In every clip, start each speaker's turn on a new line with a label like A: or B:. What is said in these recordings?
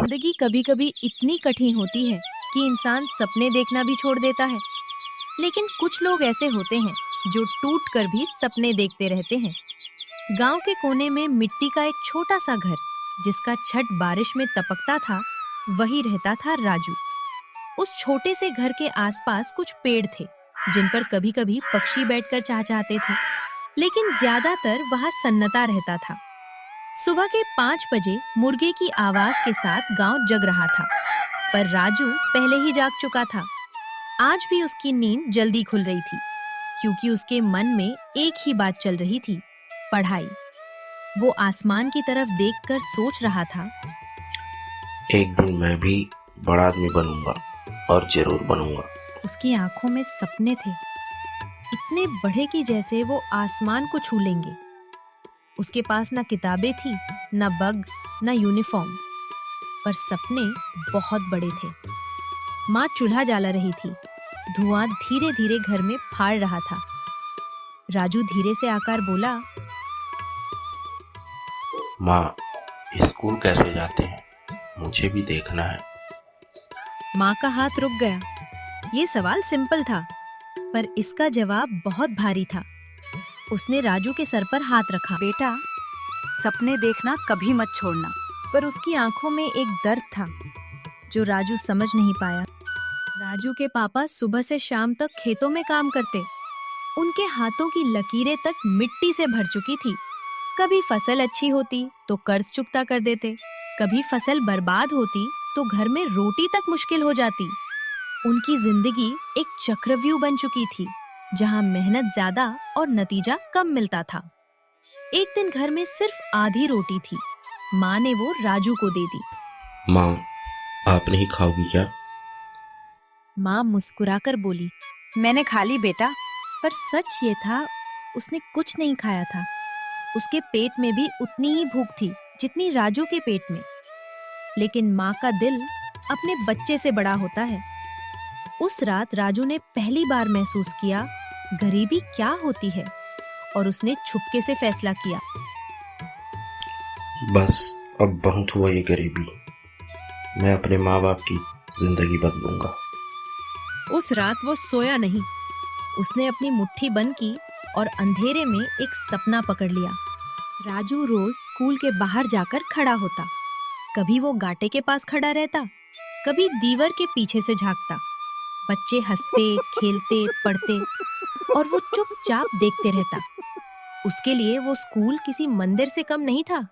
A: जिंदगी कभी कभी इतनी कठिन होती है कि इंसान सपने देखना भी छोड़ देता है। लेकिन कुछ लोग ऐसे होते हैं जो टूट कर भी सपने देखते रहते हैं। गांव के कोने में मिट्टी का एक छोटा सा घर, जिसका छत बारिश में तपकता था, वही रहता था राजू। उस छोटे से घर के आसपास कुछ पेड़ थे जिन पर कभी कभी पक्षी बैठकर चहचहाते थे, लेकिन ज्यादातर वहां सन्नाटा रहता था। सुबह के 5 बजे मुर्गे की आवाज के साथ गांव जग रहा था, पर राजू पहले ही जाग चुका था। आज भी उसकी नींद जल्दी खुल रही थी, क्योंकि उसके मन में एक ही बात चल रही थी, पढ़ाई। वो आसमान की तरफ देखकर सोच रहा था,
B: एक दिन मैं भी बड़ा आदमी बनूंगा और जरूर बनूंगा।
A: उसकी आंखों में सपने थे, इतने बड़े कि जैसे वो आसमान को छू लेंगे। उसके पास ना किताबें थी, ना बग, ना यूनिफॉर्म, पर सपने बहुत बड़े थे। माँ चूल्हा जला रही थी, धुआं धीरे धीरे घर में फाड़ रहा था। राजू धीरे से आकर बोला,
B: माँ, स्कूल कैसे जाते हैं? मुझे भी देखना है।
A: माँ का हाथ रुक गया। ये सवाल सिंपल था, पर इसका जवाब बहुत भारी था। उसने राजू के सर पर हाथ रखा।
C: बेटा, सपने देखना कभी मत छोड़ना।
A: पर उसकी आंखों में एक दर्द था जो राजू समझ नहीं पाया। राजू के पापा सुबह से शाम तक खेतों में काम करते। उनके हाथों की लकीरें तक मिट्टी से भर चुकी थी। कभी फसल अच्छी होती तो कर्ज चुकता कर देते, कभी फसल बर्बाद होती तो घर में रोटी तक मुश्किल हो जाती। उनकी जिंदगी एक चक्रव्यूह बन चुकी थी, जहां मेहनत ज्यादा और नतीजा कम मिलता था। एक दिन घर में सिर्फ आधी रोटी थी। माँ ने वो राजू को दे दी।
B: माँ, आप नहीं खाओगी क्या?
A: माँ मुस्कुराकर बोली,
C: मैंने खा ली बेटा।
A: पर सच ये था, उसने कुछ नहीं खाया था। उसके पेट में भी उतनी ही भूख थी जितनी राजू के पेट में। लेकिन माँ का दिल अपने बच्चे से बड़ा होता है। उस रात राजू ने पहली बार महसूस किया गरीबी क्या होती है, और उसने छुपके से फैसला किया,
B: बस अब बहुत हुआ ये गरीबी। मैं अपने माँ बाप की जिंदगी बदलूंगा।
A: उस रात वो सोया नहीं। उसने अपनी मुट्ठी बंद की और अंधेरे में एक सपना पकड़ लिया। राजू रोज स्कूल के बाहर जाकर खड़ा होता। कभी वो गाटे के पास खड़ा रहता, कभी दीवार के पीछे से झांकता। बच्चे हंसते, खेलते, पढ़ते, और वो चुपचाप देखते रहता। उसके लिए वो स्कूल किसी मंदिर से कम नहीं था।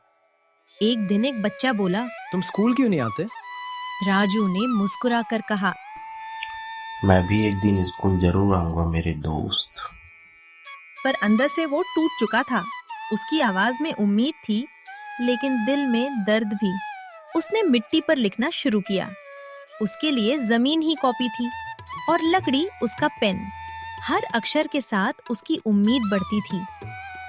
A: एक दिन एक बच्चा बोला,
D: तुम स्कूल क्यों नहीं आते?
A: राजू ने मुस्कुराकर कहा,
B: मैं भी एक दिन स्कूल जरूर आऊंगा मेरे दोस्त।
A: पर अंदर से वो टूट चुका था। उसकी आवाज में उम्मीद थी, लेकिन दिल में दर्द भी। उसने मिट्टी पर लिखना शुरू किया। उसके लिए जमीन ही कॉपी थी और लकड़ी उसका पेन। हर अक्षर के साथ उसकी उम्मीद बढ़ती थी,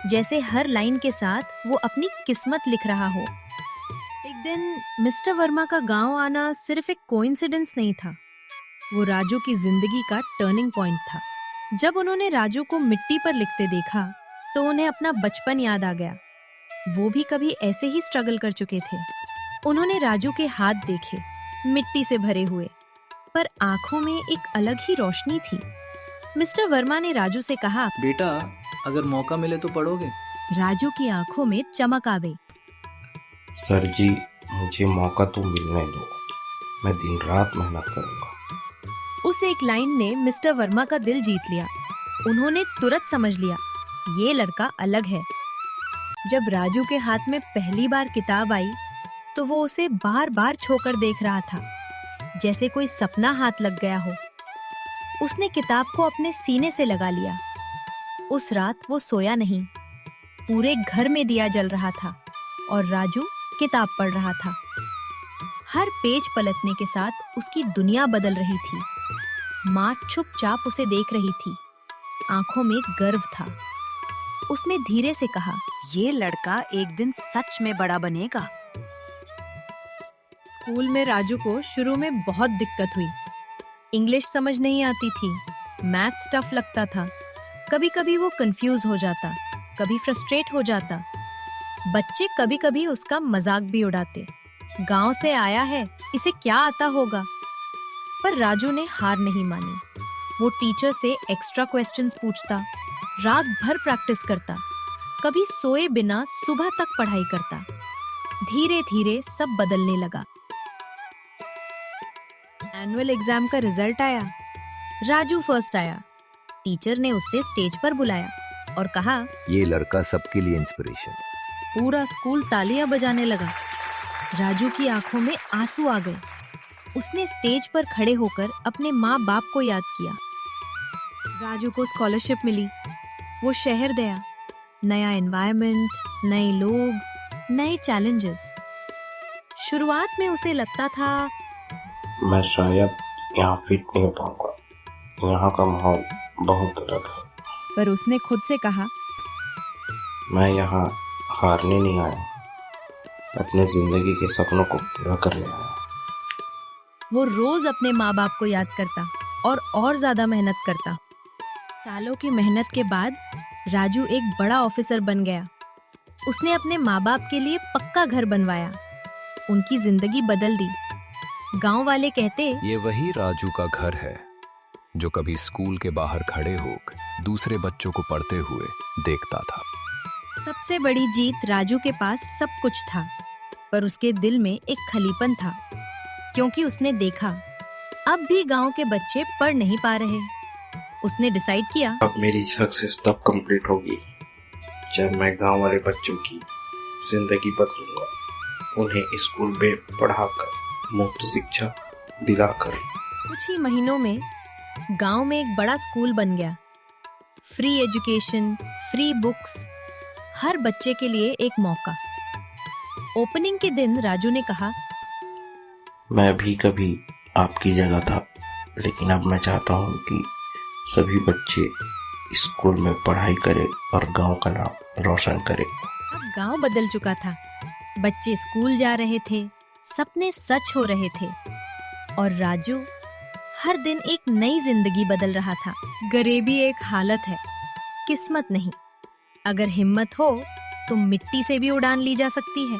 A: जैसे हर लाइन के साथ वो अपनी किस्मत लिख रहा हो। एक दिन मिस्टर वर्मा का गांव आना सिर्फ एक कोइंसिडेंस नहीं था, वो राजू की जिंदगी का टर्निंग पॉइंट था। जब उन्होंने राजू को मिट्टी पर लिखते देखा तो उन्हें अपना बचपन याद आ गया। वो भी कभी ऐसे ही स्ट्रगल कर चुके थे। उन्होंने राजू के हाथ देखे, मिट्टी से भरे हुए, पर आंखों में एक अलग ही रोशनी थी। मिस्टर वर्मा ने राजू से कहा,
D: बेटा, अगर मौका मिले तो पढ़ोगे?
A: राजू की आंखों में चमक आ गई।
B: सर जी, मुझे मौका तो मिलने दो। मैं दिन रात मेहनत करूंगा।
A: उस एक लाइन ने मिस्टर वर्मा का दिल जीत लिया। उन्होंने तुरंत समझ लिया, ये लड़का अलग है। जब राजू के हाथ में पहली बार किताब आई तो वो उसे बार बार छूकर देख रहा था, जैसे कोई सपना हाथ लग गया हो। उसने किताब को अपने सीने से लगा लिया। उस रात वो सोया नहीं। पूरे घर में दिया जल रहा था और राजू किताब पढ़ रहा था। हर पेज पलटने के साथ उसकी दुनिया बदल रही थी। माँ चुपचाप उसे देख रही थी, आंखों में गर्व था। उसने धीरे से कहा,
C: ये लड़का एक दिन सच में बड़ा बनेगा।
A: स्कूल में राजू को शुरू में बहुत दिक्कत हुई। इंग्लिश समझ नहीं आती थी, मैथ्स टफ लगता था। कभी कभी वो कंफ्यूज हो जाता, कभी फ्रस्ट्रेट हो जाता। बच्चे कभी कभी उसका मजाक भी उड़ाते, गांव से आया है, इसे क्या आता होगा। पर राजू ने हार नहीं मानी। वो टीचर से एक्स्ट्रा क्वेश्चंस पूछता, रात भर प्रैक्टिस करता, कभी सोए बिना सुबह तक पढ़ाई करता। धीरे धीरे सब बदलने लगा। एनुअल एग्जाम का रिजल्ट आया। राजू फर्स्ट आया। टीचर ने उससे स्टेज पर बुलाया और कहा,
E: ये लड़का सबके लिए इंस्पिरेशन है।
A: पूरा स्कूल तालियां बजाने लगा। राजू की आंखों में आंसू आ गए। उसने स्टेज पर खड़े होकर अपने माँ बाप को याद किया। राजू को स्कॉलरशिप मिली। वो शहर गया। नया एनवायरनमेंट, नए लोग, नए चैलेंजेस। शुरुआत में उसे लगता था
B: मैं शायद यहाँ फिट नहीं हो पाऊंगा, यहाँ का माहौल बहुत अलग है।
A: पर उसने खुद से कहा,
B: मैं यहाँ हारने नहीं आया, अपने जिंदगी के सपनों को पूरा करने आया।
A: वो रोज अपने माँ बाप को याद करता और ज्यादा मेहनत करता। सालों की मेहनत के बाद राजू एक बड़ा ऑफिसर बन गया। उसने अपने माँ बाप के लिए पक्का घर बनवाया। उनकी जिंदगी बदल दी। गांव वाले कहते,
E: ये वही राजू का घर है जो कभी स्कूल के बाहर खड़े होकर दूसरे बच्चों को पढ़ते हुए देखता था।
A: सबसे बड़ी जीत राजू के पास सब कुछ था, पर उसके दिल में एक खलीपन था, क्योंकि उसने देखा अब भी गांव के बच्चे पढ़ नहीं पा रहे। उसने डिसाइड किया,
B: अब मेरी सक्सेस तब कंप्लीट होगी जब मैं गांव वाले बच्चों की जिंदगी बदलूंगा, उन्हें स्कूल में पढ़ाकर मुफ्त शिक्षा दिलाकर।
A: कुछ ही महीनों में गांव में एक बड़ा स्कूल बन गया। फ्री एजुकेशन, फ्री बुक्स, हर बच्चे के लिए एक मौका। ओपनिंग के दिन राजू ने कहा,
B: मैं भी कभी आपकी जगह था, लेकिन अब मैं चाहता हूँ कि सभी बच्चे स्कूल में पढ़ाई करें और गांव का नाम रोशन करें।
A: अब गांव बदल चुका था। बच्चे स्कूल जा रहे थे, सपने सच हो रहे थे और राजू हर दिन एक नई जिंदगी बदल रहा था। गरीबी एक हालत है, किस्मत नहीं। अगर हिम्मत हो तो मिट्टी से भी उड़ान ली जा सकती है।